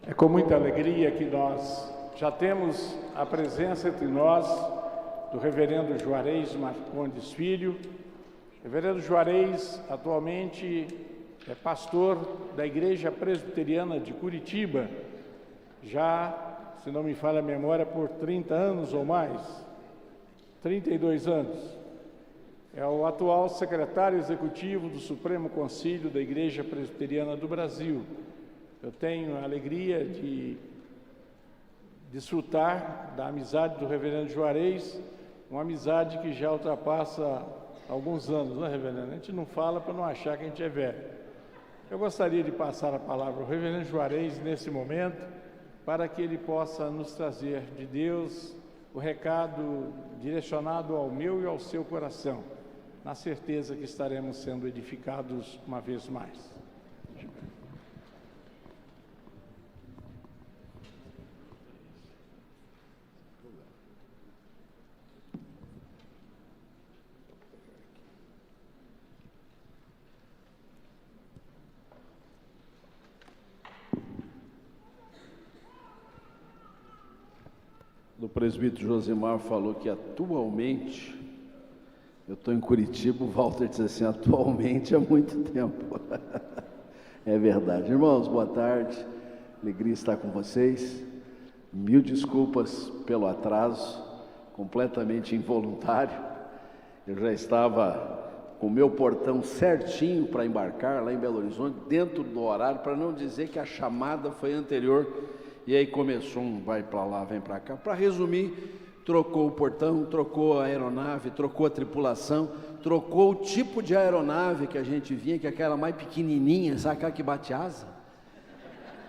É com muita alegria que nós já temos a presença entre nós do reverendo Juarez Marcondes Filho. Reverendo Juarez atualmente é pastor da Igreja Presbiteriana de Curitiba, já, se não me falha a memória, por 30 anos ou mais, 32 anos. É o atual secretário executivo do Supremo Concílio da Igreja Presbiteriana do Brasil. Eu tenho a alegria de desfrutar da amizade do reverendo Juarez, uma amizade que já ultrapassa alguns anos, não é, reverendo? A gente não fala para não achar que a gente é velho. Eu gostaria de passar a palavra ao reverendo Juarez nesse momento, para que ele possa nos trazer de Deus o recado direcionado ao meu e ao seu coração, na certeza que estaremos sendo edificados uma vez mais. O presbítero Josimar falou que atualmente, eu estou em Curitiba, o Walter disse assim, atualmente há muito tempo. É verdade. Irmãos, boa tarde, alegria estar com vocês. Mil desculpas pelo atraso, completamente involuntário. Eu já estava com o meu portão certinho para embarcar lá em Belo Horizonte, dentro do horário, para não dizer que a chamada foi anterior. E aí começou um vai para lá, vem para cá. Para resumir, trocou o portão, trocou a aeronave, trocou a tripulação, trocou o tipo de aeronave que a gente vinha, que é aquela mais pequenininha, sabe aquela que bate asa?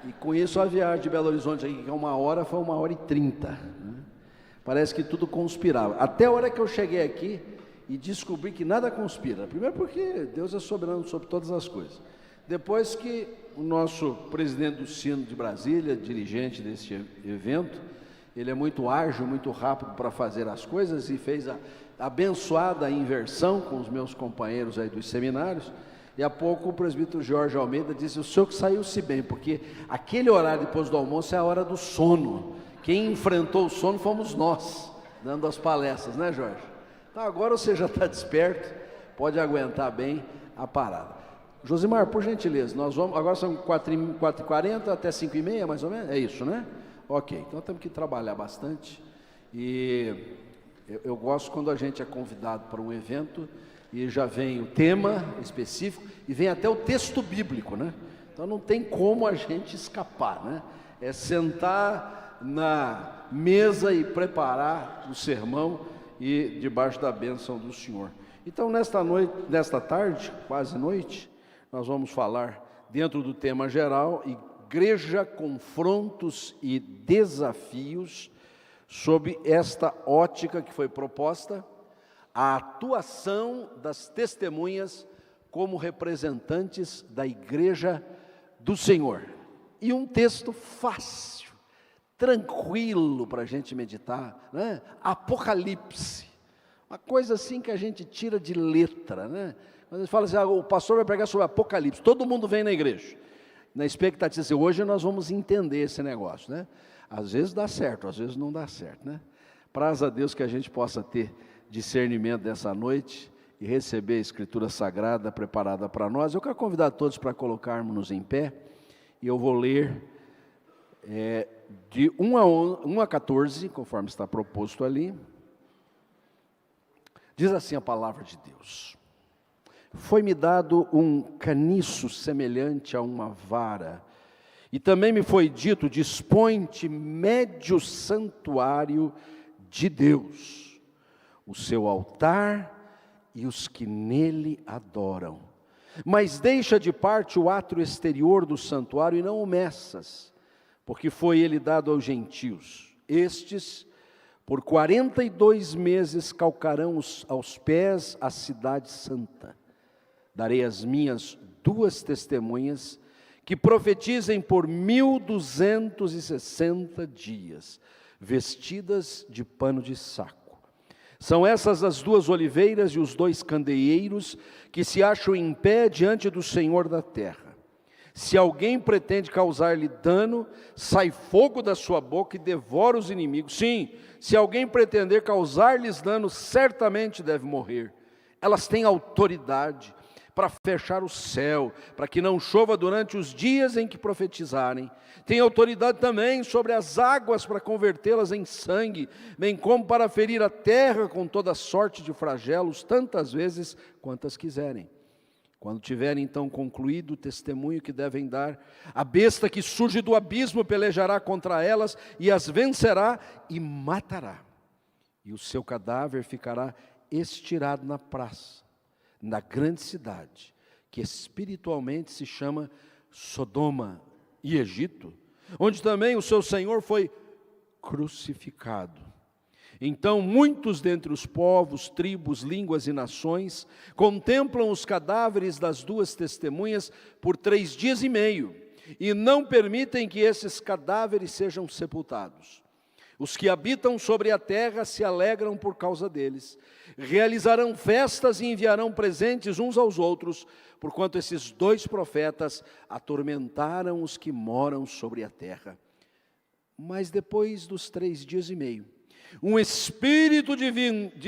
E com isso a viagem de Belo Horizonte, que é 1 hora, foi 1h30. Né? Parece que tudo conspirava. Até a hora que eu cheguei aqui e descobri que nada conspira. Primeiro porque Deus é soberano sobre todas as coisas. Depois que o nosso presidente do Sino de Brasília, dirigente desse evento, ele é muito ágil, muito rápido para fazer as coisas e fez a abençoada inversão com os meus companheiros aí dos seminários. E há pouco o presbítero Jorge Almeida disse, o senhor que saiu-se bem, porque aquele horário depois do almoço é a hora do sono. Quem enfrentou o sono fomos nós, dando as palestras, né, Jorge? Então agora você já está desperto, pode aguentar bem a parada. Josimar, por gentileza, nós vamos, agora são 4h40 até 5h30, mais ou menos, é isso, né? Ok, então temos que trabalhar bastante, e eu gosto quando a gente é convidado para um evento, e já vem o tema específico, e vem até o texto bíblico, né? Então não tem como a gente escapar, né? É sentar na mesa e preparar o sermão, e debaixo da bênção do Senhor. Então nesta tarde, quase noite, nós vamos falar dentro do tema geral, Igreja, Confrontos e Desafios, sob esta ótica que foi proposta, a atuação das testemunhas como representantes da Igreja do Senhor. E um texto fácil, tranquilo para a gente meditar, né? Apocalipse, uma coisa assim que a gente tira de letra, né? Quando ele fala assim, o pastor vai pregar sobre Apocalipse, todo mundo vem na igreja, na expectativa assim, hoje nós vamos entender esse negócio, né? Às vezes dá certo, às vezes não dá certo, né? Praze a Deus que a gente possa ter discernimento dessa noite e receber a Escritura Sagrada preparada para nós. Eu quero convidar todos para colocarmos-nos em pé, e eu vou ler de 1 a 14, conforme está proposto ali. Diz assim a palavra de Deus. Foi-me dado um caniço semelhante a uma vara, e também me foi dito, dispõe-te, mede o santuário de Deus, o seu altar e os que nele adoram. Mas deixa de parte o átrio exterior do santuário e não o meças, porque foi ele dado aos gentios. Estes, por 42 meses, calcarão aos pés a cidade santa. Darei as minhas 2 testemunhas, que profetizem por 1260 dias, vestidas de pano de saco. São essas as 2 oliveiras e os 2 candeeiros, que se acham em pé diante do Senhor da terra. Se alguém pretende causar-lhe dano, sai fogo da sua boca e devora os inimigos. Sim, se alguém pretender causar-lhes dano, certamente deve morrer. Elas têm autoridade para fechar o céu, para que não chova durante os dias em que profetizarem. Tem autoridade também sobre as águas para convertê-las em sangue, bem como para ferir a terra com toda sorte de flagelos, tantas vezes quantas quiserem. Quando tiverem então concluído o testemunho que devem dar, a besta que surge do abismo pelejará contra elas e as vencerá e matará. E o seu cadáver ficará estirado na praça, na grande cidade, que espiritualmente se chama Sodoma e Egito, onde também o seu Senhor foi crucificado. Então muitos dentre os povos, tribos, línguas e nações contemplam os cadáveres das duas testemunhas por 3 dias e meio, e não permitem que esses cadáveres sejam sepultados. Os que habitam sobre a terra se alegram por causa deles, realizarão festas e enviarão presentes uns aos outros, porquanto esses 2 profetas atormentaram os que moram sobre a terra. Mas depois dos 3 dias e meio, um espírito de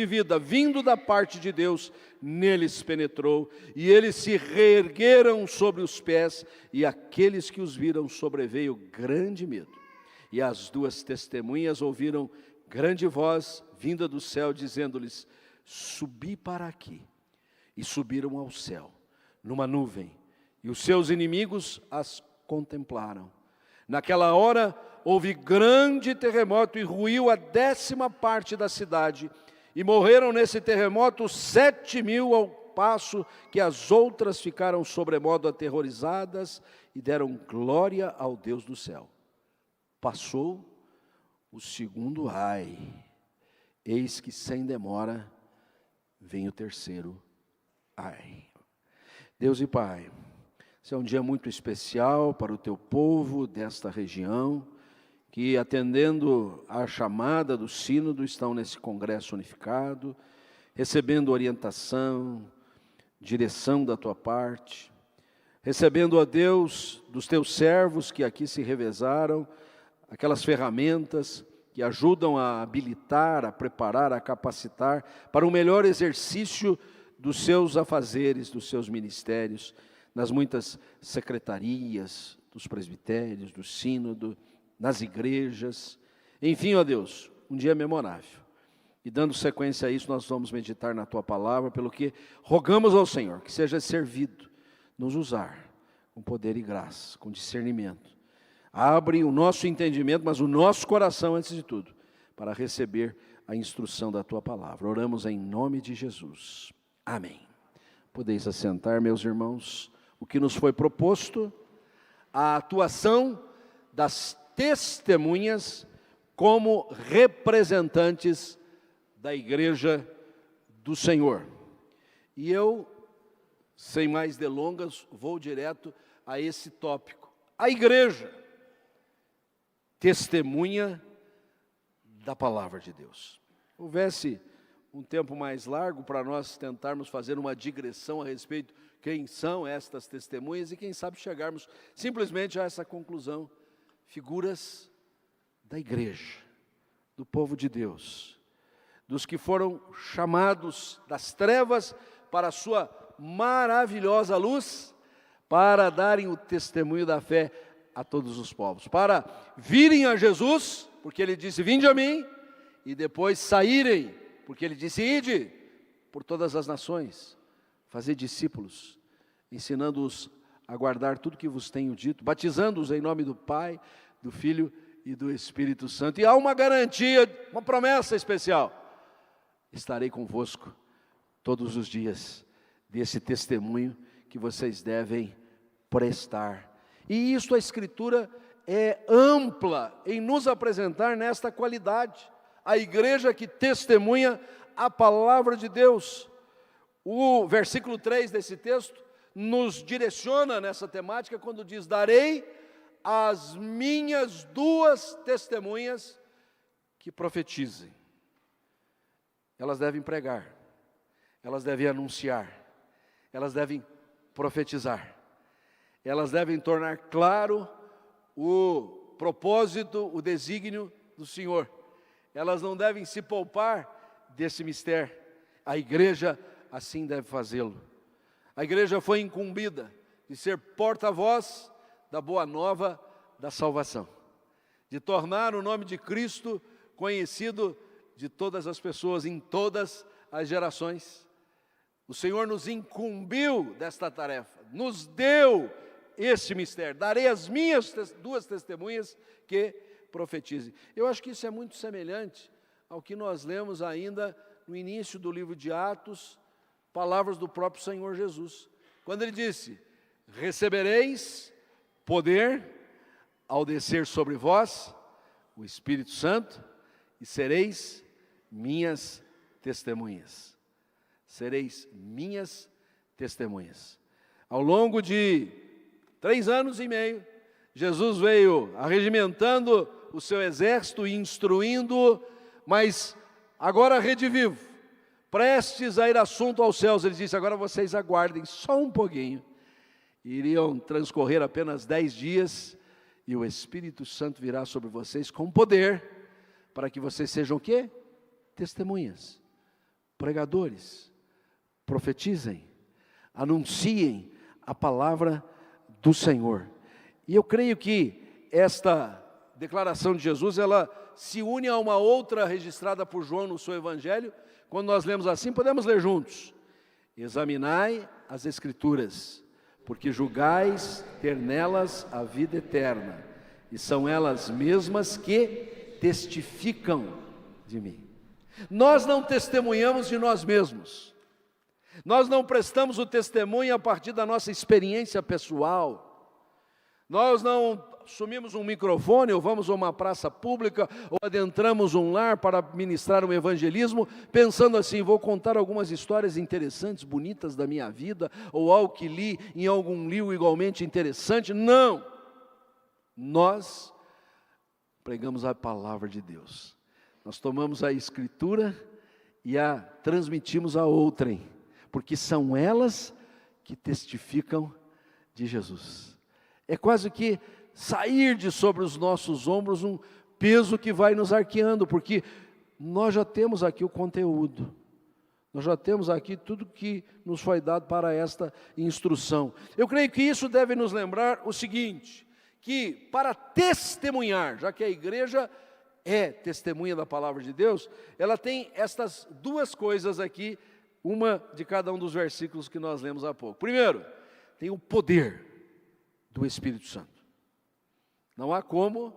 vida vindo da parte de Deus neles penetrou, e eles se reergueram sobre os pés, e aqueles que os viram sobreveio grande medo. E as 2 testemunhas ouviram grande voz vinda do céu, dizendo-lhes: subi para aqui. E subiram ao céu, numa nuvem, e os seus inimigos as contemplaram. Naquela hora houve grande terremoto e ruiu a 10ª parte da cidade, e morreram nesse terremoto 7.000, ao passo que as outras ficaram sobremodo aterrorizadas e deram glória ao Deus do céu. Passou o segundo ai, eis que sem demora vem o terceiro ai. Deus e Pai, esse é um dia muito especial para o teu povo desta região, que atendendo à chamada do sínodo estão nesse congresso unificado, recebendo orientação, direção da tua parte, recebendo, ó Deus, dos teus servos que aqui se revezaram, aquelas ferramentas que ajudam a habilitar, a preparar, a capacitar para o melhor exercício dos seus afazeres, dos seus ministérios, nas muitas secretarias, dos presbitérios, do sínodo, nas igrejas, enfim, ó Deus, um dia memorável. E dando sequência a isso, nós vamos meditar na Tua Palavra, pelo que rogamos ao Senhor que seja servido, nos usar com poder e graça, com discernimento. Abre o nosso entendimento, mas o nosso coração antes de tudo, para receber a instrução da Tua Palavra. Oramos em nome de Jesus. Amém. Podeis assentar, meus irmãos. O que nos foi proposto, a atuação das testemunhas como representantes da Igreja do Senhor. E eu, sem mais delongas, vou direto a esse tópico. A igreja, testemunha da palavra de Deus. Houvesse um tempo mais largo para nós tentarmos fazer uma digressão a respeito de quem são estas testemunhas e quem sabe chegarmos simplesmente a essa conclusão. Figuras da igreja, do povo de Deus, dos que foram chamados das trevas para a sua maravilhosa luz, para darem o testemunho da fé a todos os povos, para virem a Jesus, porque Ele disse, vinde a mim, e depois saírem, porque Ele disse, ide por todas as nações, fazer discípulos, ensinando-os a guardar tudo que vos tenho dito, batizando-os em nome do Pai, do Filho e do Espírito Santo. E há uma garantia, uma promessa especial: estarei convosco todos os dias, desse testemunho que vocês devem prestar. E isso a Escritura é ampla em nos apresentar nesta qualidade. A igreja que testemunha a palavra de Deus. O versículo 3 desse texto nos direciona nessa temática quando diz, darei as minhas 2 testemunhas que profetizem. Elas devem pregar, elas devem anunciar, elas devem profetizar. elas devem tornar claro o propósito, o desígnio do Senhor. Elas não devem se poupar desse mistério. A igreja assim deve fazê-lo. A igreja foi incumbida de ser porta-voz da boa nova da salvação, de tornar o nome de Cristo conhecido de todas as pessoas, em todas as gerações. O Senhor nos incumbiu desta tarefa, nos deu este mistério. Darei as minhas duas testemunhas que profetizem. Eu acho que isso é muito semelhante ao que nós lemos ainda no início do livro de Atos, palavras do próprio Senhor Jesus, quando ele disse: recebereis poder ao descer sobre vós o Espírito Santo e sereis minhas testemunhas. Sereis minhas testemunhas. Ao longo de 3 anos e meio, Jesus veio arregimentando o seu exército e instruindo-o, mas agora redivivo, prestes a ir assunto aos céus, ele disse: agora vocês aguardem só um pouquinho. Iriam transcorrer apenas 10 dias e o Espírito Santo virá sobre vocês com poder, para que vocês sejam o quê? Testemunhas, pregadores, profetizem, anunciem a palavra do Senhor. E eu creio que esta declaração de Jesus, ela se une a uma outra registrada por João no seu Evangelho. Quando nós lemos assim, podemos ler juntos: examinai as Escrituras, porque julgais ter nelas a vida eterna, e são elas mesmas que testificam de mim. Nós não testemunhamos de nós mesmos, nós não prestamos o testemunho a partir da nossa experiência pessoal, nós não assumimos um microfone, ou vamos a uma praça pública, ou adentramos um lar para ministrar um evangelismo, pensando assim: vou contar algumas histórias interessantes, bonitas da minha vida, ou algo que li em algum livro igualmente interessante. Não! Nós pregamos a palavra de Deus. Nós tomamos a Escritura e a transmitimos a outrem, porque são elas que testificam de Jesus. É quase que sair de sobre os nossos ombros um peso que vai nos arqueando, porque nós já temos aqui o conteúdo, nós já temos aqui tudo que nos foi dado para esta instrução. Eu creio que isso deve nos lembrar o seguinte, que para testemunhar, já que a igreja é testemunha da palavra de Deus, ela tem estas duas coisas aqui, uma de cada um dos versículos que nós lemos há pouco. Primeiro, tem o poder do Espírito Santo. Não há como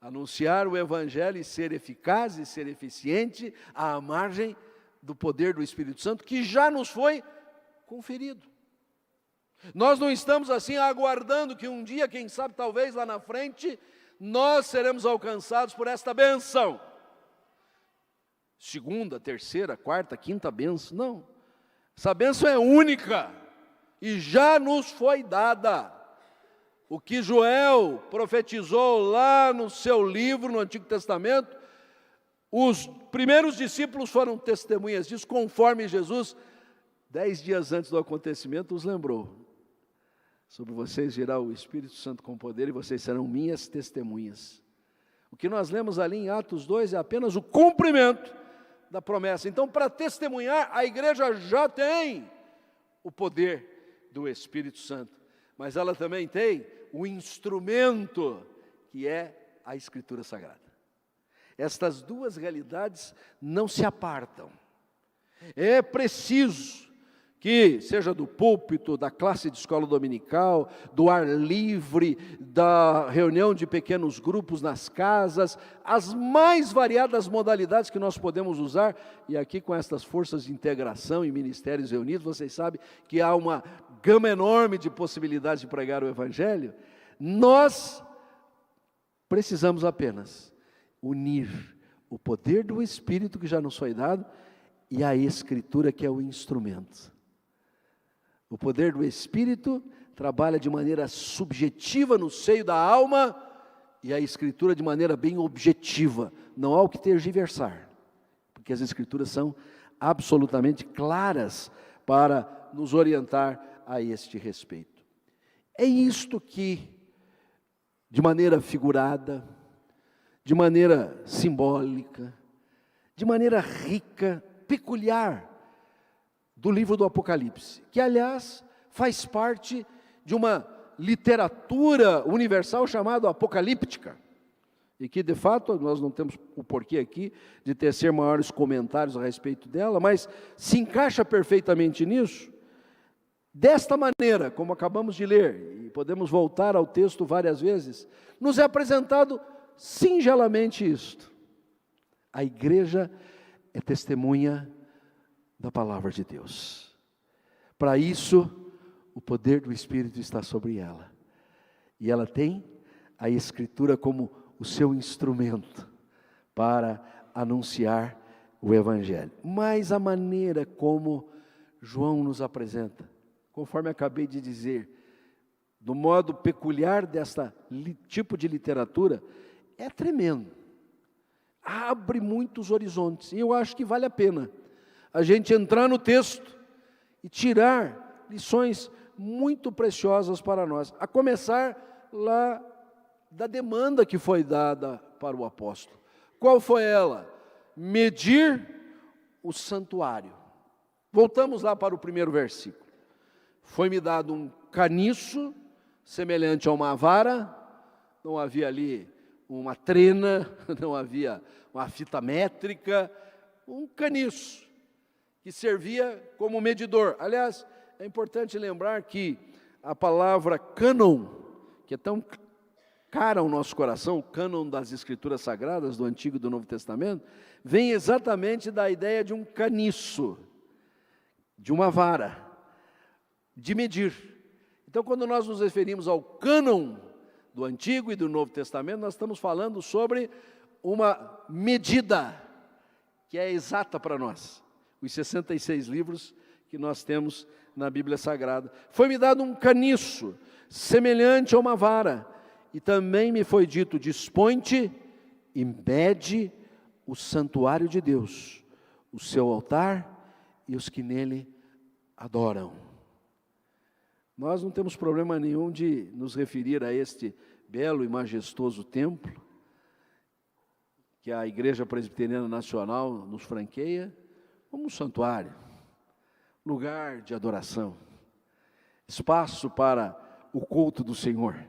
anunciar o Evangelho e ser eficaz e ser eficiente à margem do poder do Espírito Santo, que já nos foi conferido. Nós não estamos assim aguardando que um dia, quem sabe, talvez lá na frente, nós seremos alcançados por esta bênção. Segunda, terceira, quarta, quinta bênção, não. Essa bênção é única e já nos foi dada. O que Joel profetizou lá no seu livro, no Antigo Testamento, os primeiros discípulos foram testemunhas disso, conforme Jesus, 10 dias antes do acontecimento, os lembrou: sobre vocês virá o Espírito Santo com poder e vocês serão minhas testemunhas. O que nós lemos ali em Atos 2 é apenas o cumprimento da promessa. Então, para testemunhar, a igreja já tem o poder do Espírito Santo, mas ela também tem o instrumento que é a Escritura Sagrada. Estas duas realidades não se apartam. É preciso que seja do púlpito, da classe de escola dominical, do ar livre, da reunião de pequenos grupos nas casas, as mais variadas modalidades que nós podemos usar, e aqui com estas forças de integração e ministérios reunidos, vocês sabem que há uma gama enorme de possibilidades de pregar o Evangelho. Nós precisamos apenas unir o poder do Espírito que já nos foi dado e a Escritura, que é o instrumento. O poder do Espírito trabalha de maneira subjetiva no seio da alma e a Escritura de maneira bem objetiva. Não há o que tergiversar, porque as Escrituras são absolutamente claras para nos orientar a este respeito. É isto que, de maneira figurada, de maneira simbólica, de maneira rica, peculiar, do livro do Apocalipse, que, aliás, faz parte de uma literatura universal chamada apocalíptica, e que, de fato, nós não temos o porquê aqui de tecer maiores comentários a respeito dela, mas se encaixa perfeitamente nisso. Desta maneira, como acabamos de ler, e podemos voltar ao texto várias vezes, nos é apresentado singelamente isto: a igreja é testemunha da palavra de Deus. Para isso, o poder do Espírito está sobre ela, e ela tem a Escritura como o seu instrumento para anunciar o Evangelho. Mas a maneira como João nos apresenta, conforme acabei de dizer, do modo peculiar desta tipo de literatura, é tremendo. Abre muitos horizontes, e eu acho que vale a pena a gente entrar no texto e tirar lições muito preciosas para nós, a começar lá da demanda que foi dada para o apóstolo. Qual foi ela? Medir o santuário. Voltamos lá para o primeiro versículo. Foi-me dado um caniço, semelhante a uma vara, não havia ali uma trena, não havia uma fita métrica, um caniço, que servia como medidor. Aliás, é importante lembrar que a palavra cânon, que é tão cara ao nosso coração, o cânon das Escrituras Sagradas, do Antigo e do Novo Testamento, vem exatamente da ideia de um caniço, de uma vara, de medir. Então, quando nós nos referimos ao cânon do Antigo e do Novo Testamento, nós estamos falando sobre uma medida que é exata para nós, os 66 livros que nós temos na Bíblia Sagrada. Foi-me dado um caniço, semelhante a uma vara, e também me foi dito: dispõe-te e mede o santuário de Deus, o seu altar e os que nele adoram. Nós não temos problema nenhum de nos referir a este belo e majestoso templo que a Igreja Presbiteriana Nacional nos franqueia como um santuário, lugar de adoração, espaço para o culto do Senhor.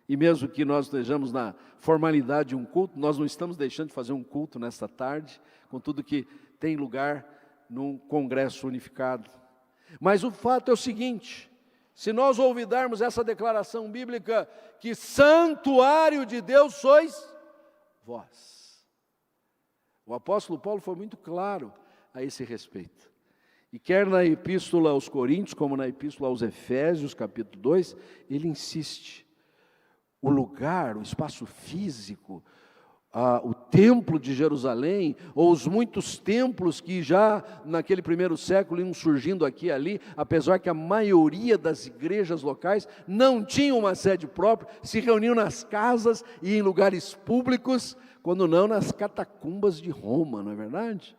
E mesmo que nós estejamos na formalidade de um culto, nós não estamos deixando de fazer um culto nesta tarde, com tudo que tem lugar num congresso unificado. Mas o fato é o seguinte: se nós ouvidarmos essa declaração bíblica, que santuário de Deus sois vós. O apóstolo Paulo foi muito claro a esse respeito. E quer na epístola aos Coríntios, como na epístola aos Efésios, capítulo 2, ele insiste. O lugar, o espaço físico, o templo de Jerusalém, ou os muitos templos que já naquele primeiro século iam surgindo aqui e ali, apesar que a maioria das igrejas locais não tinham uma sede própria, se reuniam nas casas e em lugares públicos, quando não nas catacumbas de Roma, não é verdade?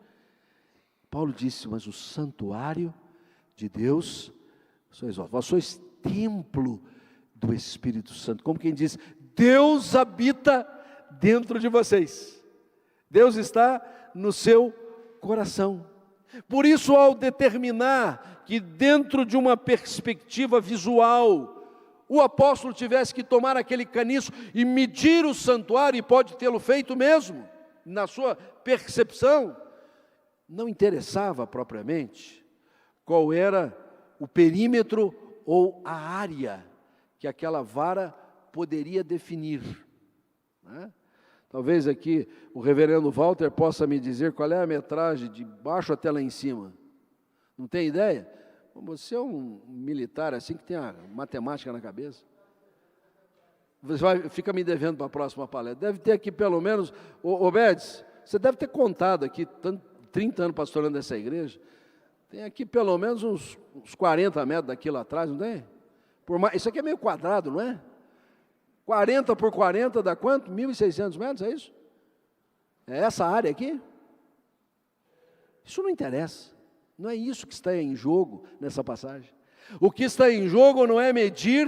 Paulo disse: mas o santuário de Deus sois vós, vós sois templo do Espírito Santo, como quem diz, Deus habita dentro de vocês, Deus está no seu coração. Por isso, ao determinar que dentro de uma perspectiva visual, o apóstolo tivesse que tomar aquele caniço e medir o santuário, e pode tê-lo feito mesmo, na sua percepção, não interessava propriamente qual era o perímetro ou a área que aquela vara poderia definir, né? Talvez aqui o reverendo Walter possa me dizer qual é a metragem de baixo até lá em cima. Não tem ideia? Você é um militar assim que tem a matemática na cabeça. Você fica me devendo para a próxima palestra. Deve ter aqui pelo menos, Bedes, você deve ter contado aqui, 30 anos pastorando essa igreja, tem aqui pelo menos uns 40 metros daquilo atrás, não tem? Isso aqui é meio quadrado, não é? 40 por 40 dá quanto? 1.600 metros, é isso? É essa área aqui? Isso não interessa. Não é isso que está em jogo nessa passagem. O que está em jogo não é medir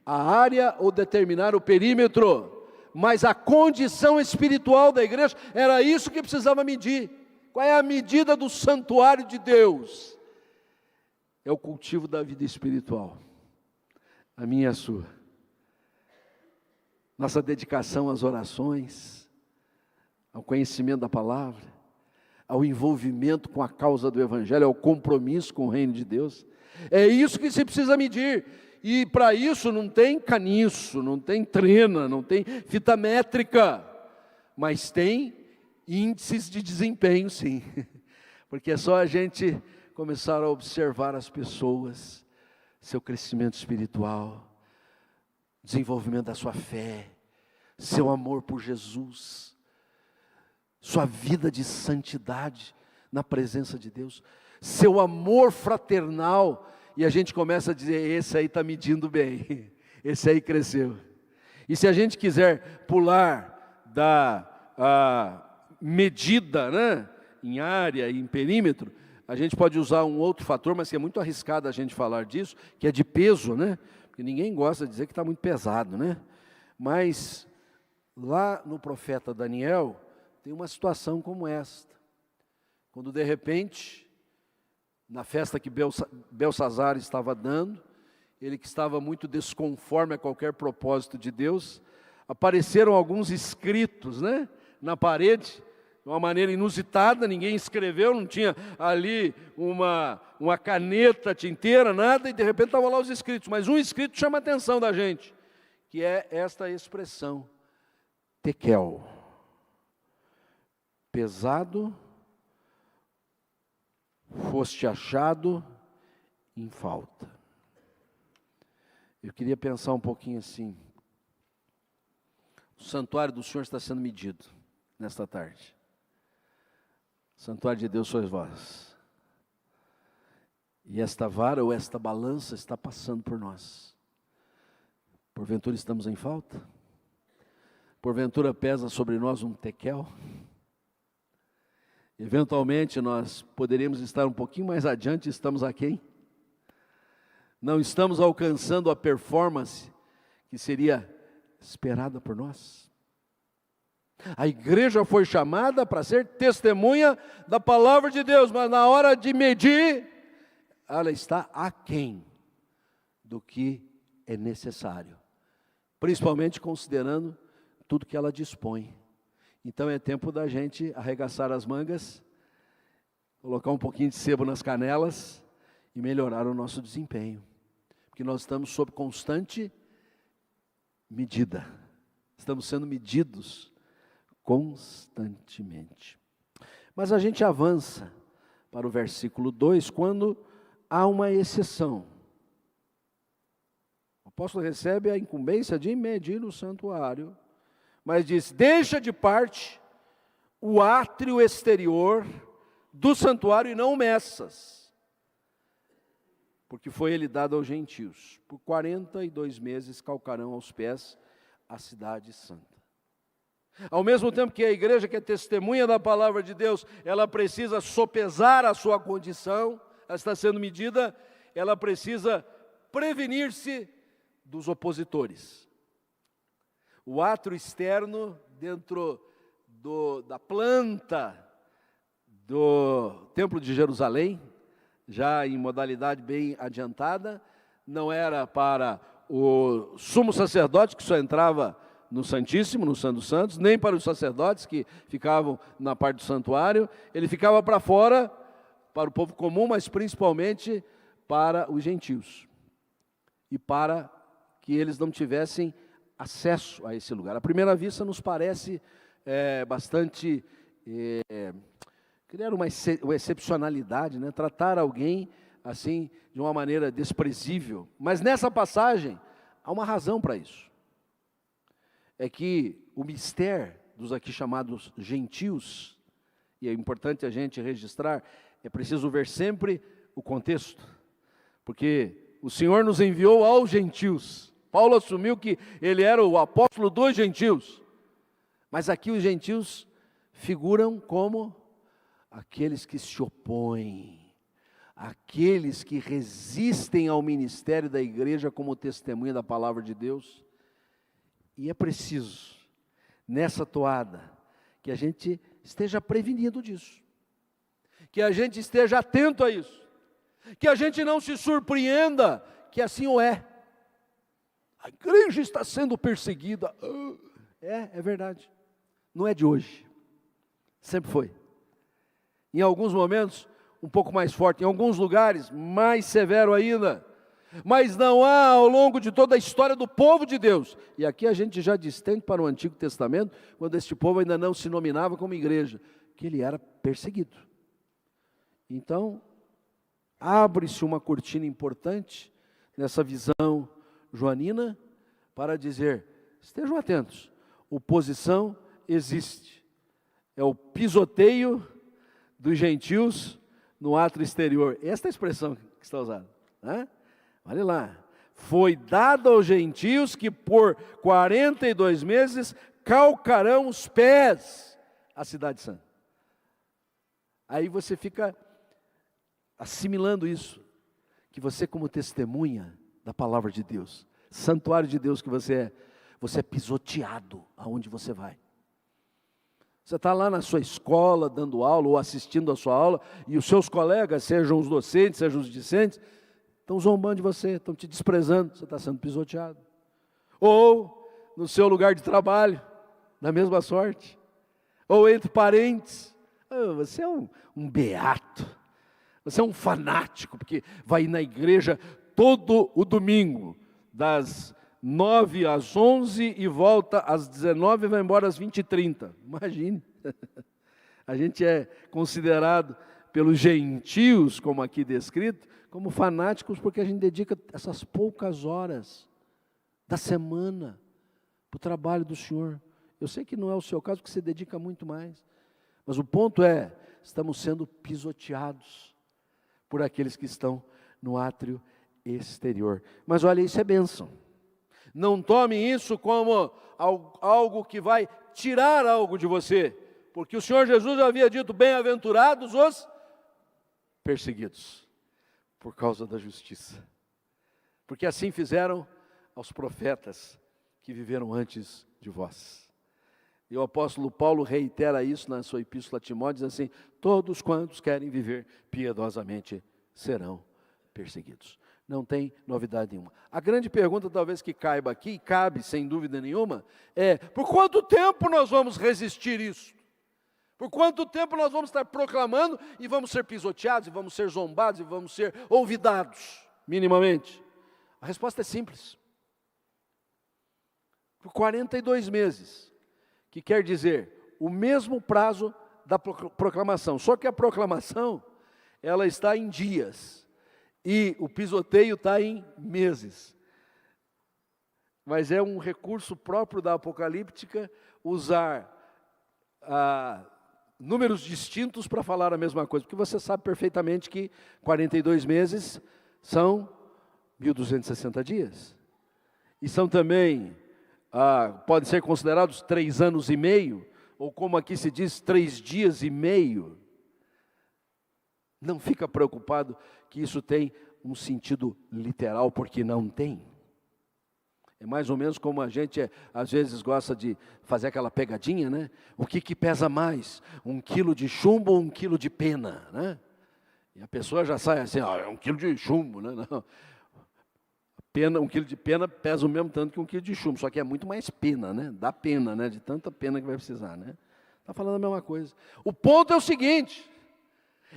a área ou determinar o perímetro, mas a condição espiritual da igreja, era isso que precisava medir. Qual é a medida do santuário de Deus? É o cultivo da vida espiritual, a minha e a sua. Nossa dedicação às orações, ao conhecimento da palavra, ao envolvimento com a causa do Evangelho, ao compromisso com o reino de Deus. É isso que se precisa medir. E para isso não tem caniço, não tem trena, não tem fita métrica, mas tem índices de desempenho, sim. Porque é só a gente começar a observar as pessoas, seu crescimento espiritual, desenvolvimento da sua fé, seu amor por Jesus, sua vida de santidade na presença de Deus, seu amor fraternal, e a gente começa a dizer, esse aí está medindo bem, esse aí cresceu. E se a gente quiser pular da medida, né, em área e em perímetro, a gente pode usar um outro fator, mas que é muito arriscado a gente falar disso, que é de peso, né? Porque ninguém gosta de dizer que está muito pesado, né? Mas lá no profeta Daniel, tem uma situação como esta. Quando de repente, na festa que Belsazar estava dando, ele que estava muito desconforme a qualquer propósito de Deus, apareceram alguns escritos, né, na parede, de uma maneira inusitada, ninguém escreveu, não tinha ali uma caneta tinteira, nada, e de repente estavam lá os escritos, mas um escrito chama a atenção da gente, que é esta expressão, tekel, pesado, foste achado em falta. Eu queria pensar um pouquinho assim, o santuário do Senhor está sendo medido nesta tarde. O santuário de Deus sois vós. E esta vara ou esta balança está passando por nós. Porventura estamos em falta? Porventura pesa sobre nós um tekel? Eventualmente nós poderíamos estar um pouquinho mais adiante, estamos aquém? Não estamos alcançando a performance que seria esperada por nós? A igreja foi chamada para ser testemunha da palavra de Deus, mas na hora de medir, ela está aquém do que é necessário, principalmente considerando tudo que ela dispõe. Então é tempo da gente arregaçar as mangas, colocar um pouquinho de sebo nas canelas e melhorar o nosso desempenho, porque nós estamos sob constante medida, estamos sendo medidos constantemente. Mas a gente avança para o versículo 2, quando há uma exceção. O apóstolo recebe a incumbência de medir o santuário, mas diz, deixa de parte o átrio exterior do santuário e não o meças, porque foi ele dado aos gentios. Por 42 meses calcarão aos pés a cidade santa. Ao mesmo tempo que a igreja, que é testemunha da palavra de Deus, ela precisa sopesar a sua condição, ela está sendo medida, ela precisa prevenir-se dos opositores. O átrio externo, dentro da planta do Templo de Jerusalém, já em modalidade bem adiantada, não era para o sumo sacerdote, que só entrava no Santíssimo, no Santo dos Santos, nem para os sacerdotes que ficavam na parte do santuário, ele ficava para fora, para o povo comum, mas principalmente para os gentios, e para que eles não tivessem acesso a esse lugar. À primeira vista nos parece bastante criar uma excepcionalidade, né? Tratar alguém assim de uma maneira desprezível, mas nessa passagem há uma razão para isso. É que o mistério dos aqui chamados gentios, e é importante a gente registrar, é preciso ver sempre o contexto, porque o Senhor nos enviou aos gentios. Paulo assumiu que ele era o apóstolo dos gentios, mas aqui os gentios figuram como aqueles que se opõem aqueles que resistem ao ministério da igreja como testemunha da palavra de Deus. E é preciso, nessa toada, que a gente esteja prevenido disso, que a gente esteja atento a isso, que a gente não se surpreenda que assim o é. A igreja está sendo perseguida. É verdade. Não é de hoje. Sempre foi. Em alguns momentos, um pouco mais forte. Em alguns lugares, mais severo ainda. Mas não há, ao longo de toda a história do povo de Deus. E aqui a gente já distende para o Antigo Testamento, quando este povo ainda não se nominava como igreja, que ele era perseguido. Então, abre-se uma cortina importante nessa visão joanina para dizer, estejam atentos, oposição existe. É o pisoteio dos gentios no átrio exterior. Esta é a expressão que está usada. Né? Olha lá. Foi dado aos gentios que por 42 meses calcarão os pés à cidade santa. Aí você fica assimilando isso, que você como testemunha da palavra de Deus, santuário de Deus que você é pisoteado aonde você vai. Você está lá na sua escola, dando aula ou assistindo a sua aula, e os seus colegas, sejam os docentes, sejam os discentes, estão zombando de você, estão te desprezando, você está sendo pisoteado. Ou no seu lugar de trabalho, na mesma sorte. Ou entre parentes, você é um beato, você é um fanático, porque vai ir na igreja todo o domingo, das 9 às 11 e volta às 19 e vai embora às 20h30. Imagine. A gente é considerado pelos gentios, como aqui descrito, como fanáticos porque a gente dedica essas poucas horas da semana para o trabalho do Senhor. Eu sei que não é o seu caso, porque você dedica muito mais. Mas o ponto é, estamos sendo pisoteados por aqueles que estão no átrio exterior. Mas olha, isso é bênção. Não tome isso como algo que vai tirar algo de você, porque o Senhor Jesus havia dito, bem-aventurados os perseguidos, por causa da justiça. Porque assim fizeram aos profetas que viveram antes de vós. E o apóstolo Paulo reitera isso na sua epístola a Timóteo, diz assim, todos quantos querem viver piedosamente serão perseguidos. Não tem novidade nenhuma. A grande pergunta talvez que caiba aqui, e cabe sem dúvida nenhuma, é, por quanto tempo nós vamos resistir isso? Por quanto tempo nós vamos estar proclamando e vamos ser pisoteados, e vamos ser zombados, e vamos ser olvidados, minimamente? A resposta é simples. Por 42 meses, que quer dizer o mesmo prazo da proclamação, só que a proclamação, ela está em dias, e o pisoteio está em meses. Mas é um recurso próprio da apocalíptica usar números distintos para falar a mesma coisa, porque você sabe perfeitamente que 42 meses são 1.260 dias. E são também, podem ser considerados 3 anos e meio, ou como aqui se diz, 3 dias e meio. Não fica preocupado que isso tem um sentido literal, porque não tem. É mais ou menos como a gente, às vezes, gosta de fazer aquela pegadinha, né? O que pesa mais? 1 quilo de chumbo ou 1 quilo de pena, né? E a pessoa já sai assim, é 1 quilo de chumbo, né? Não. Pena, 1 quilo de pena pesa o mesmo tanto que 1 quilo de chumbo, só que é muito mais pena, né? Dá pena, né? De tanta pena que vai precisar, né? Está falando a mesma coisa. O ponto é o seguinte,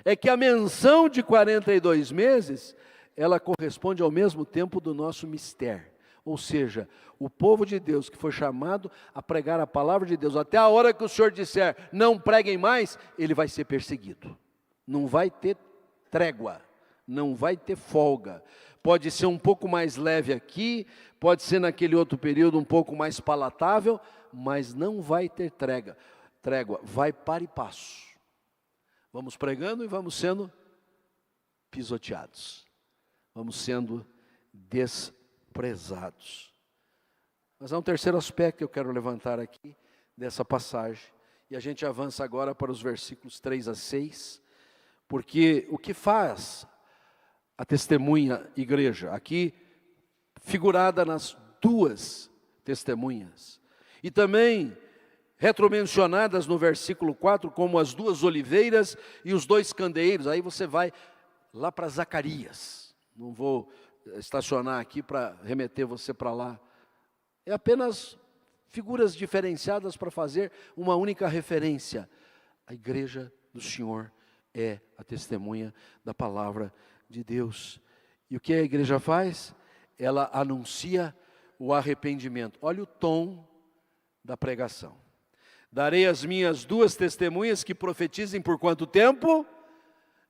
é que a menção de 42 meses, ela corresponde ao mesmo tempo do nosso mistério. Ou seja, o povo de Deus que foi chamado a pregar a palavra de Deus, até a hora que o Senhor disser, não preguem mais, ele vai ser perseguido. Não vai ter trégua, não vai ter folga. Pode ser um pouco mais leve aqui, pode ser naquele outro período um pouco mais palatável, mas não vai ter trégua, vai para e passo. Vamos pregando e vamos sendo pisoteados, vamos sendo desprezados. Mas há um terceiro aspecto que eu quero levantar aqui dessa passagem, e a gente avança agora para os versículos 3 a 6, porque o que faz a testemunha igreja, aqui figurada nas duas testemunhas. E também retromencionadas no versículo 4, como as duas oliveiras e os dois candeeiros. Aí você vai lá para Zacarias. Não vou estacionar aqui para remeter você para lá. É apenas figuras diferenciadas para fazer uma única referência. A igreja do Senhor é a testemunha da palavra de Deus. E o que a igreja faz? Ela anuncia o arrependimento. Olha o tom da pregação. Darei as minhas duas testemunhas que profetizem por quanto tempo?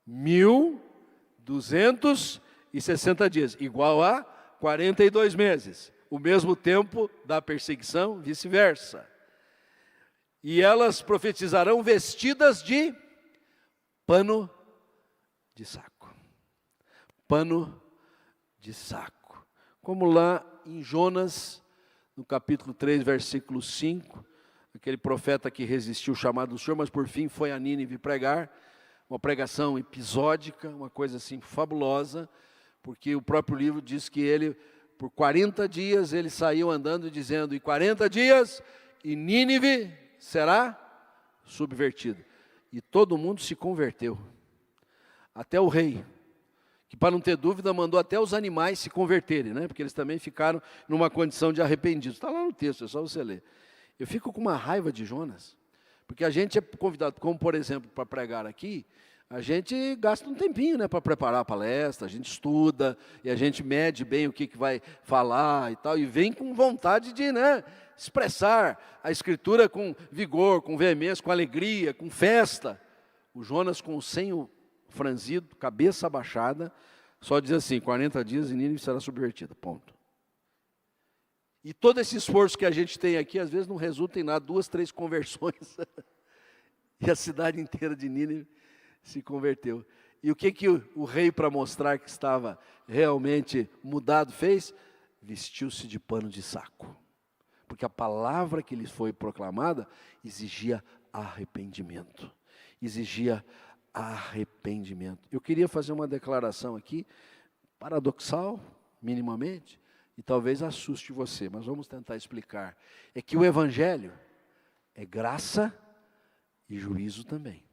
1260 dias, igual a 42 meses. O mesmo tempo da perseguição, vice-versa. E elas profetizarão vestidas de pano de saco. Pano de saco. Como lá em Jonas, no capítulo 3, versículo 5, aquele profeta que resistiu o chamado do Senhor, mas por fim foi a Nínive pregar, uma pregação episódica, uma coisa assim fabulosa, porque o próprio livro diz que ele, por 40 dias, ele saiu andando dizendo, e 40 dias, e Nínive será subvertido. E todo mundo se converteu, até o rei, que para não ter dúvida mandou até os animais se converterem, né? Porque eles também ficaram numa condição de arrependidos. Está lá no texto, é só você ler. Eu fico com uma raiva de Jonas, porque a gente é convidado, como por exemplo, para pregar aqui, a gente gasta um tempinho, né, para preparar a palestra, a gente estuda, e a gente mede bem o que vai falar e tal, e vem com vontade de, né, expressar a Escritura com vigor, com veemência, com alegria, com festa. O Jonas com o senho franzido, cabeça abaixada, só diz assim, 40 dias e Nínive será subvertida, ponto. E todo esse esforço que a gente tem aqui, às vezes não resulta em nada, 2, 3 conversões, e a cidade inteira de Nínive se converteu. E o que o rei, para mostrar que estava realmente mudado, fez? Vestiu-se de pano de saco, porque a palavra que lhe foi proclamada exigia arrependimento, exigia arrependimento. Eu queria fazer uma declaração aqui, paradoxal, minimamente, e talvez assuste você, mas vamos tentar explicar. É que o Evangelho é graça e juízo também.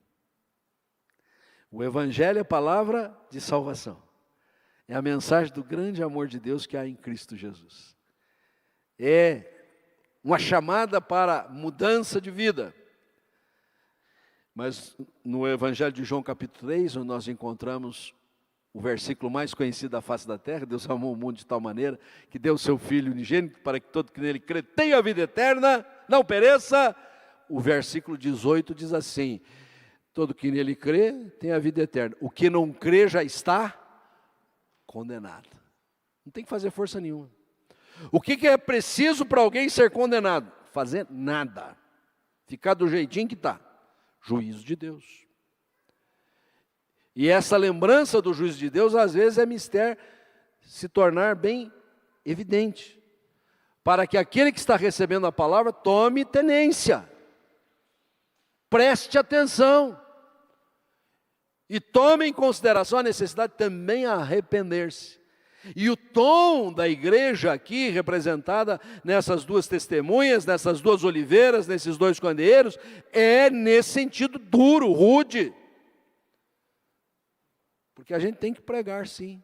O Evangelho é palavra de salvação. É a mensagem do grande amor de Deus que há em Cristo Jesus. É uma chamada para mudança de vida. Mas no Evangelho de João capítulo 3, onde nós encontramos o versículo mais conhecido da face da terra, Deus amou o mundo de tal maneira que deu o seu Filho unigênito para que todo que nele crê tenha a vida eterna, não pereça. O versículo 18 diz assim, todo que nele crê tem a vida eterna. O que não crê já está condenado. Não tem que fazer força nenhuma. O que é preciso para alguém ser condenado? Fazer nada. Ficar do jeitinho que está. Juízo de Deus. E essa lembrança do juízo de Deus, às vezes é mister se tornar bem evidente. Para que aquele que está recebendo a palavra tome tenência. Preste atenção. E tome em consideração a necessidade também de arrepender-se. E o tom da igreja aqui, representada nessas duas testemunhas, nessas duas oliveiras, nesses dois candeeiros, é nesse sentido duro, rude. Porque a gente tem que pregar, sim,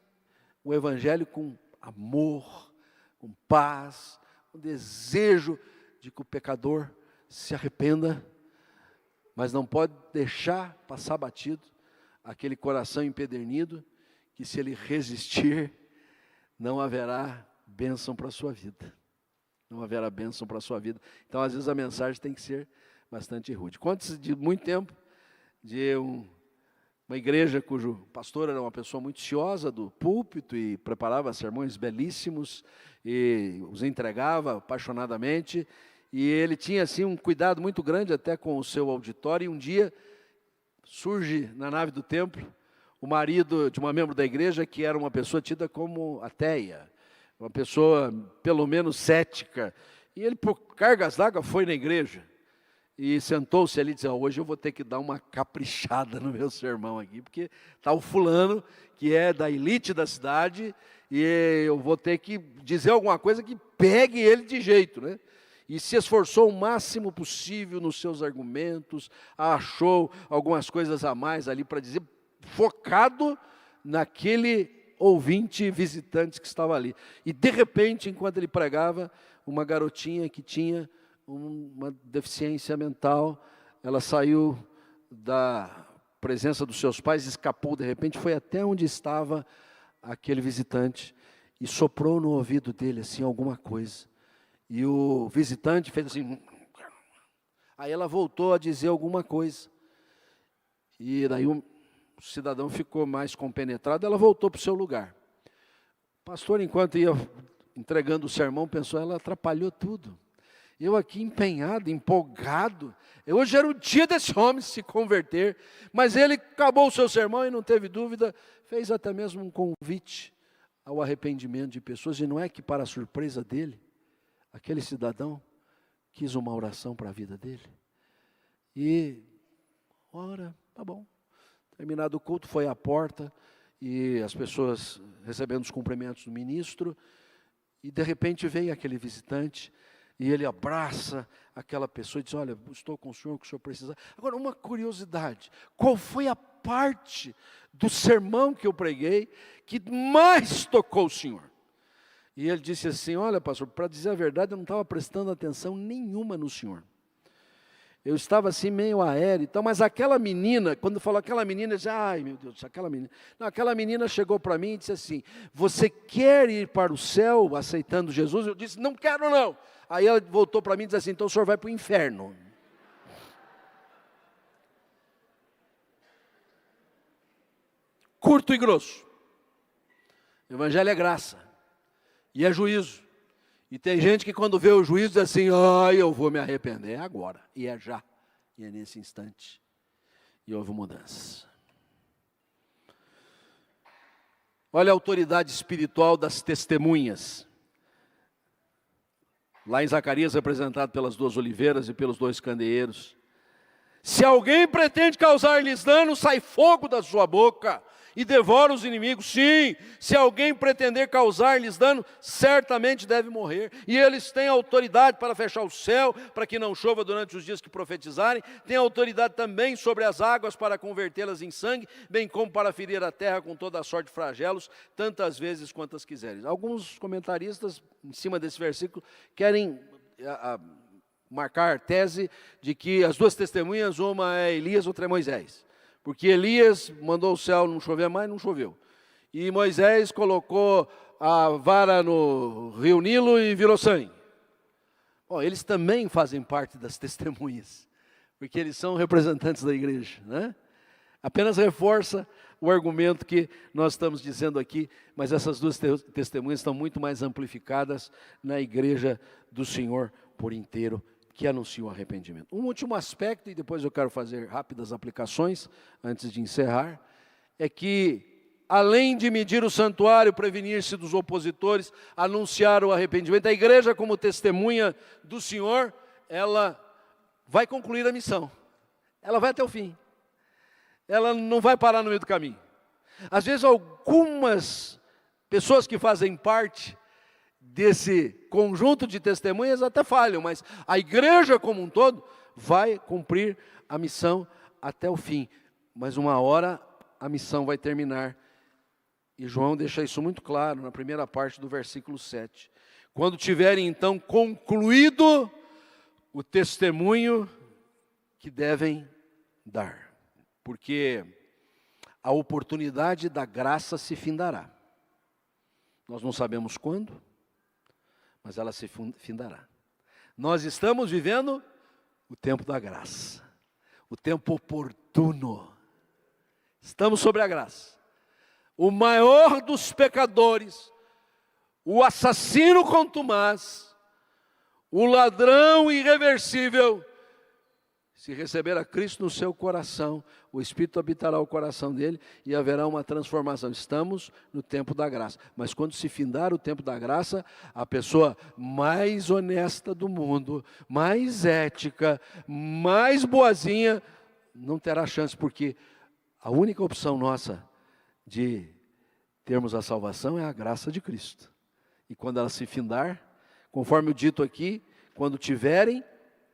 o Evangelho com amor, com paz, com desejo de que o pecador se arrependa, mas não pode deixar passar batido aquele coração empedernido, que se ele resistir, não haverá bênção para a sua vida. Não haverá bênção para a sua vida. Então, às vezes, a mensagem tem que ser bastante rude. Conta-se de muito tempo, de uma igreja cujo pastor era uma pessoa muito ciosa do púlpito e preparava sermões belíssimos e os entregava apaixonadamente. E ele tinha, assim, um cuidado muito grande até com o seu auditório. E um dia surge na nave do templo o marido de uma membro da igreja que era uma pessoa tida como ateia, uma pessoa pelo menos cética, e ele por cargas d'água foi na igreja, e sentou-se ali e disse: hoje eu vou ter que dar uma caprichada no meu sermão aqui, porque está o fulano que é da elite da cidade, e eu vou ter que dizer alguma coisa que pegue ele de jeito, né? E se esforçou o máximo possível nos seus argumentos, achou algumas coisas a mais ali para dizer, focado naquele ouvinte visitante que estava ali. E de repente, enquanto ele pregava, uma garotinha que tinha uma deficiência mental, ela saiu da presença dos seus pais, escapou de repente, foi até onde estava aquele visitante e soprou no ouvido dele assim alguma coisa. E o visitante fez assim, aí ela voltou a dizer alguma coisa. E daí o cidadão ficou mais compenetrado, ela voltou para o seu lugar. O pastor, enquanto ia entregando o sermão, pensou, ela atrapalhou tudo. Eu aqui empenhado, empolgado. Hoje era o dia desse homem se converter, mas ele acabou o seu sermão e não teve dúvida, fez até mesmo um convite ao arrependimento de pessoas, e não é que, para a surpresa dele, aquele cidadão quis uma oração para a vida dele. E, ora, tá bom. Terminado o culto, foi à porta, e as pessoas recebendo os cumprimentos do ministro, e de repente veio aquele visitante, e ele abraça aquela pessoa e diz, olha, estou com o senhor, que o senhor precisa. Agora, uma curiosidade, qual foi a parte do sermão que eu preguei que mais tocou o senhor? E ele disse assim, olha pastor, para dizer a verdade, eu não estava prestando atenção nenhuma no senhor. Eu estava assim meio aéreo, então, mas aquela menina, quando falou aquela menina, eu disse, ai meu Deus, aquela menina. Não, aquela menina chegou para mim e disse assim, você quer ir para o céu aceitando Jesus? Eu disse, não quero não. Aí ela voltou para mim e disse assim, então o senhor vai para o inferno. Curto e grosso. O evangelho é graça. E é juízo. E tem gente que quando vê o juízo diz assim, ai, eu vou me arrepender. É agora, e é já, e é nesse instante. E houve mudança. Olha a autoridade espiritual das testemunhas. Lá em Zacarias, representado pelas duas oliveiras e pelos dois candeeiros. Se alguém pretende causar-lhes dano, sai fogo da sua boca e devora os inimigos. Sim, se alguém pretender causar-lhes dano, certamente deve morrer. E eles têm autoridade para fechar o céu, para que não chova durante os dias que profetizarem. Têm autoridade também sobre as águas para convertê-las em sangue, bem como para ferir a terra com toda a sorte de flagelos, tantas vezes quantas quiserem. Alguns comentaristas, em cima desse versículo, querem marcar tese de que as duas testemunhas, uma é Elias, outra é Moisés. Porque Elias mandou o céu não chover mais, não choveu. E Moisés colocou a vara no rio Nilo e virou sangue. Bom, eles também fazem parte das testemunhas, porque eles são representantes da igreja, né? Apenas reforça o argumento que nós estamos dizendo aqui, mas essas duas testemunhas estão muito mais amplificadas na igreja do Senhor por inteiro, que anuncia o arrependimento. Um último aspecto, e depois eu quero fazer rápidas aplicações, antes de encerrar, é que, além de medir o santuário, prevenir-se dos opositores, anunciar o arrependimento, a igreja, como testemunha do Senhor, ela vai concluir a missão. Ela vai até o fim. Ela não vai parar no meio do caminho. Às vezes, algumas pessoas que fazem parte desse conjunto de testemunhas até falham, mas a igreja como um todo vai cumprir a missão até o fim. Mas uma hora a missão vai terminar. E João deixa isso muito claro na primeira parte do versículo 7. Quando tiverem então concluído o testemunho que devem dar. Porque a oportunidade da graça se findará. Nós não sabemos quando, mas ela se findará. Nós estamos vivendo o tempo da graça, o tempo oportuno. Estamos sobre a graça. O maior dos pecadores, o assassino contumaz, o ladrão irreversível, Se receber a Cristo no seu coração, o Espírito habitará o coração dele e haverá uma transformação. Estamos no tempo da graça. Mas quando se findar o tempo da graça, a pessoa mais honesta do mundo, mais ética, mais boazinha, não terá chance, porque a única opção nossa de termos a salvação é a graça de Cristo. E quando ela se findar, conforme o dito aqui, quando tiverem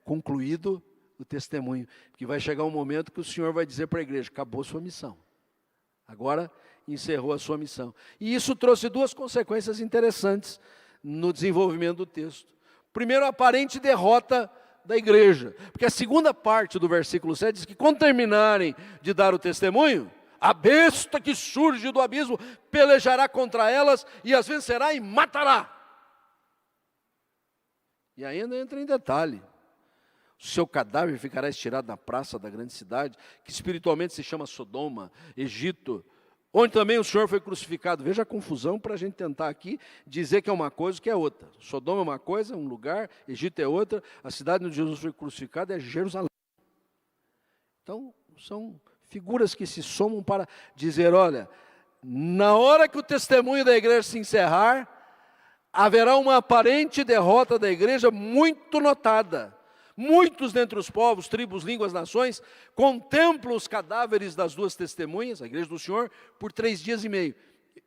concluído o testemunho, que vai chegar um momento que o Senhor vai dizer para a igreja: acabou sua missão, agora encerrou a sua missão. E isso trouxe duas consequências interessantes no desenvolvimento do texto. Primeiro, a aparente derrota da igreja, porque a segunda parte do versículo 7 diz que quando terminarem de dar o testemunho, a besta que surge do abismo pelejará contra elas e as vencerá e matará. E ainda entra em detalhe: o seu cadáver ficará estirado na praça da grande cidade, que espiritualmente se chama Sodoma, Egito, onde também o Senhor foi crucificado. Veja a confusão para a gente tentar aqui dizer que é uma coisa que é outra. Sodoma é uma coisa, um lugar, Egito é outra, a cidade onde Jesus foi crucificado é Jerusalém. Então, são figuras que se somam para dizer: olha, na hora que o testemunho da igreja se encerrar, haverá uma aparente derrota da igreja muito notada. Muitos dentre os povos, tribos, línguas, nações, contemplam os cadáveres das duas testemunhas, a igreja do Senhor, por 3 dias e meio.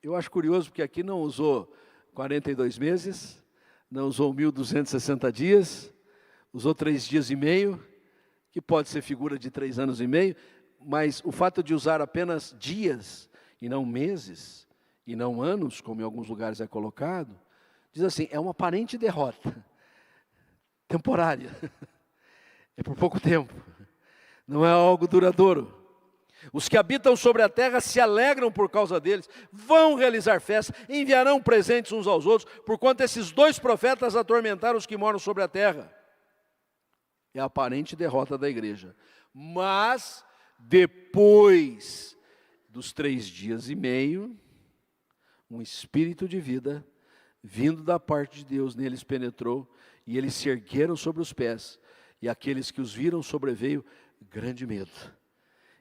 Eu acho curioso, porque aqui não usou 42 meses, não usou 1.260 dias, usou 3 dias e meio, que pode ser figura de 3 anos e meio, mas o fato de usar apenas dias, e não meses, e não anos, como em alguns lugares é colocado, diz assim: é uma aparente derrota, temporária. É por pouco tempo, não é algo duradouro. Os que habitam sobre a terra se alegram por causa deles, vão realizar festas, enviarão presentes uns aos outros, porquanto esses 2 profetas atormentaram os que moram sobre a terra. É a aparente derrota da igreja. Mas, depois dos 3 dias e meio, um espírito de vida, vindo da parte de Deus, neles penetrou, e eles se ergueram sobre os pés, e aqueles que os viram sobreveio grande medo.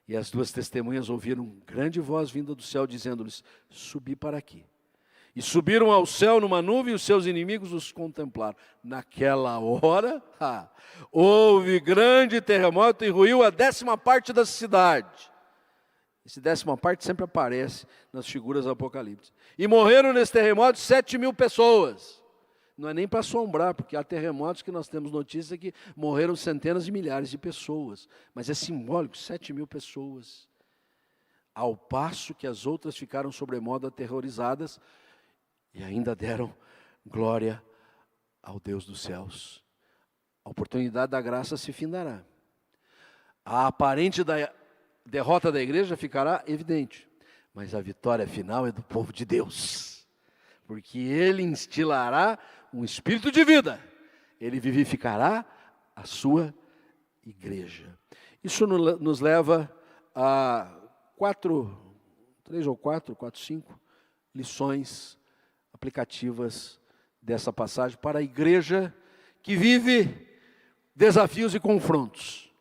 E as 2 testemunhas ouviram grande voz vinda do céu, dizendo-lhes: subi para aqui. E subiram ao céu numa nuvem, e os seus inimigos os contemplaram. Naquela hora, houve grande terremoto e ruiu a 10ª parte da cidade. Esse 10ª parte sempre aparece nas figuras apocalípticas. E morreram nesse terremoto 7.000 pessoas. Não é nem para assombrar, porque há terremotos que nós temos notícia que morreram centenas de milhares de pessoas. Mas é simbólico, 7.000 pessoas. Ao passo que as outras ficaram sobremodo aterrorizadas e ainda deram glória ao Deus dos céus. A oportunidade da graça se findará. A aparente derrota da igreja ficará evidente, mas a vitória final é do povo de Deus, porque Ele instilará um espírito de vida, Ele vivificará a sua igreja. Isso nos leva a 5 lições aplicativas dessa passagem para a igreja que vive desafios e confrontos,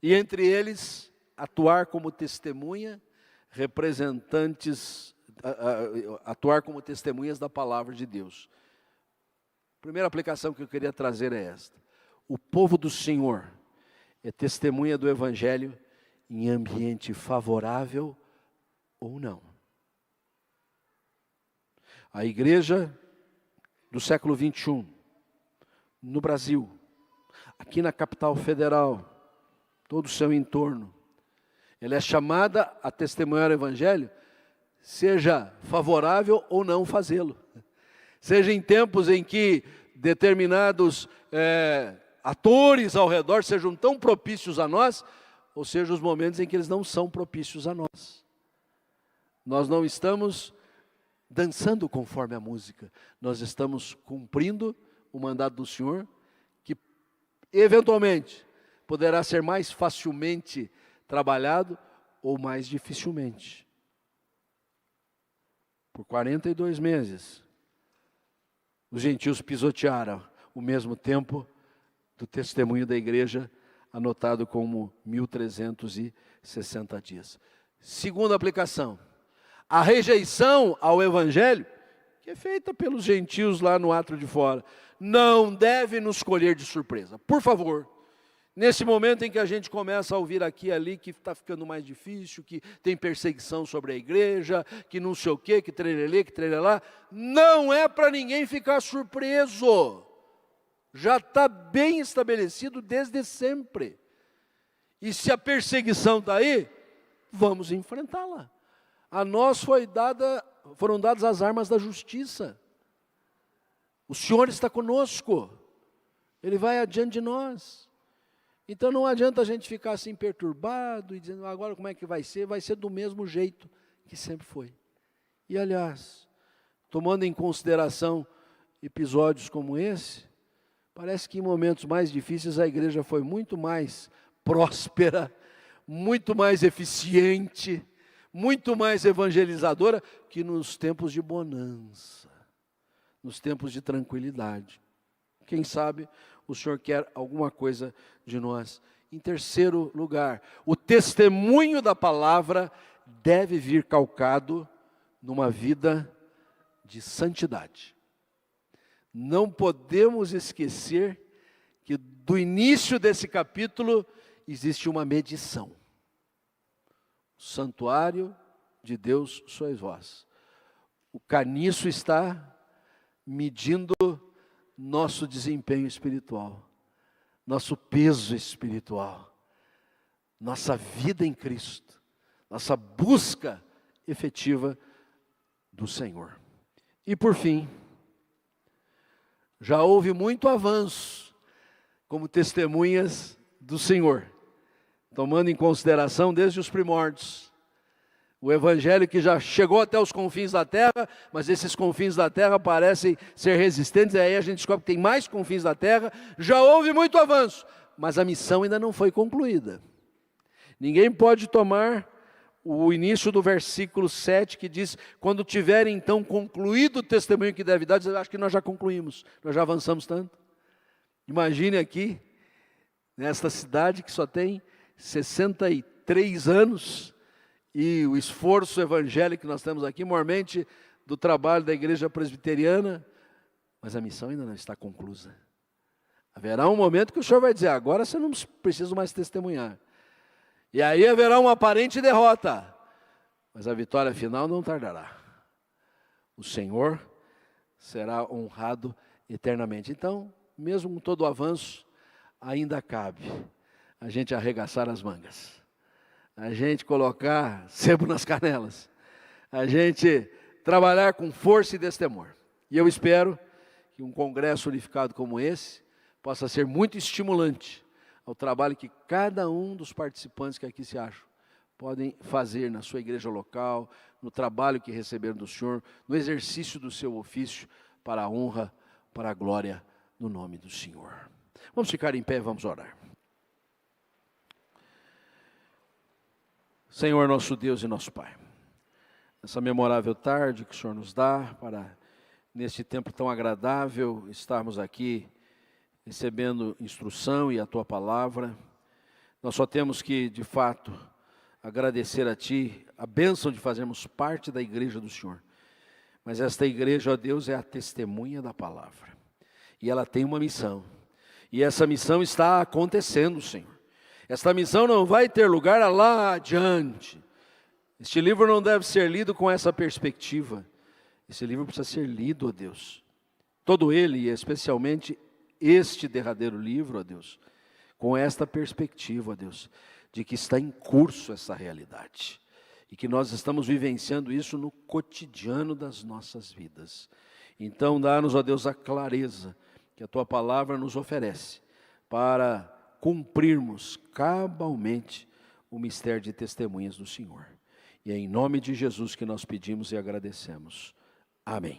e entre eles, atuar como testemunha, atuar como testemunhas da palavra de Deus. A primeira aplicação que eu queria trazer é esta: o povo do Senhor é testemunha do Evangelho em ambiente favorável ou não. A igreja do século 21, no Brasil, aqui na capital federal, todo o seu entorno, ela é chamada a testemunhar o Evangelho, seja favorável ou não fazê-lo. Seja em tempos em que determinados atores ao redor sejam tão propícios a nós, ou seja, os momentos em que eles não são propícios a nós. Nós não estamos dançando conforme a música, nós estamos cumprindo o mandato do Senhor, que eventualmente poderá ser mais facilmente trabalhado ou mais dificilmente. Por 42 meses, os gentios pisotearam o mesmo tempo do testemunho da igreja anotado como 1360 dias. Segunda aplicação, a rejeição ao Evangelho, que é feita pelos gentios lá no átrio de fora, não deve nos colher de surpresa. Por favor, nesse momento em que a gente começa a ouvir aqui e ali que está ficando mais difícil, que tem perseguição sobre a igreja, que não sei o quê, que trelelê, que trelelá, não é para ninguém ficar surpreso. Já está bem estabelecido desde sempre. E se a perseguição está aí, vamos enfrentá-la. A nós foram dadas as armas da justiça. O Senhor está conosco. Ele vai adiante de nós. Então não adianta a gente ficar assim perturbado e dizendo, agora como é que vai ser? Vai ser do mesmo jeito que sempre foi. E aliás, tomando em consideração episódios como esse, parece que em momentos mais difíceis a igreja foi muito mais próspera, muito mais eficiente, muito mais evangelizadora que nos tempos de bonança, nos tempos de tranquilidade. Quem sabe o Senhor quer alguma coisa de nós. Em terceiro lugar, o testemunho da palavra deve vir calcado numa vida de santidade. Não podemos esquecer que do início desse capítulo existe uma medição. O santuário de Deus sois vós. O caniço está medindo nosso desempenho espiritual, nosso peso espiritual, nossa vida em Cristo, nossa busca efetiva do Senhor. E por fim, já houve muito avanço como testemunhas do Senhor, tomando em consideração desde os primórdios, o Evangelho que já chegou até os confins da terra, mas esses confins da terra parecem ser resistentes, e aí a gente descobre que tem mais confins da terra. Já houve muito avanço, mas a missão ainda não foi concluída. Ninguém pode tomar o início do versículo 7, que diz, quando tiver então concluído o testemunho que deve dar, diz, acho que nós já concluímos, nós já avançamos tanto. Imagine aqui, nesta cidade que só tem 63 anos, e o esforço evangélico que nós temos aqui, mormente do trabalho da igreja presbiteriana, mas a missão ainda não está conclusa. Haverá um momento que o Senhor vai dizer, agora você não precisa mais testemunhar. E aí haverá uma aparente derrota, mas a vitória final não tardará. O Senhor será honrado eternamente. Então, mesmo com todo o avanço, ainda cabe a gente arregaçar as mangas, a gente colocar sebo nas canelas, a gente trabalhar com força e destemor. E eu espero que um congresso unificado como esse possa ser muito estimulante ao trabalho que cada um dos participantes que aqui se acham podem fazer na sua igreja local, no trabalho que receberam do Senhor, no exercício do seu ofício, para a honra, para a glória no nome do Senhor. Vamos ficar em pé e vamos orar. Senhor, nosso Deus e nosso Pai, essa memorável tarde que o Senhor nos dá para, neste tempo tão agradável, estarmos aqui recebendo instrução e a Tua palavra, nós só temos que, de fato, agradecer a Ti a bênção de fazermos parte da igreja do Senhor. Mas esta igreja, ó Deus, é a testemunha da palavra, e ela tem uma missão, e essa missão está acontecendo, Senhor. Esta missão não vai ter lugar lá adiante. Este livro não deve ser lido com essa perspectiva. Esse livro precisa ser lido, ó Deus. Todo ele, e especialmente este derradeiro livro, ó Deus, com esta perspectiva, ó Deus, de que está em curso essa realidade. E que nós estamos vivenciando isso no cotidiano das nossas vidas. Então, dá-nos, ó Deus, a clareza que a Tua palavra nos oferece para cumprirmos cabalmente o mistério de testemunhas do Senhor. E é em nome de Jesus que nós pedimos e agradecemos. Amém.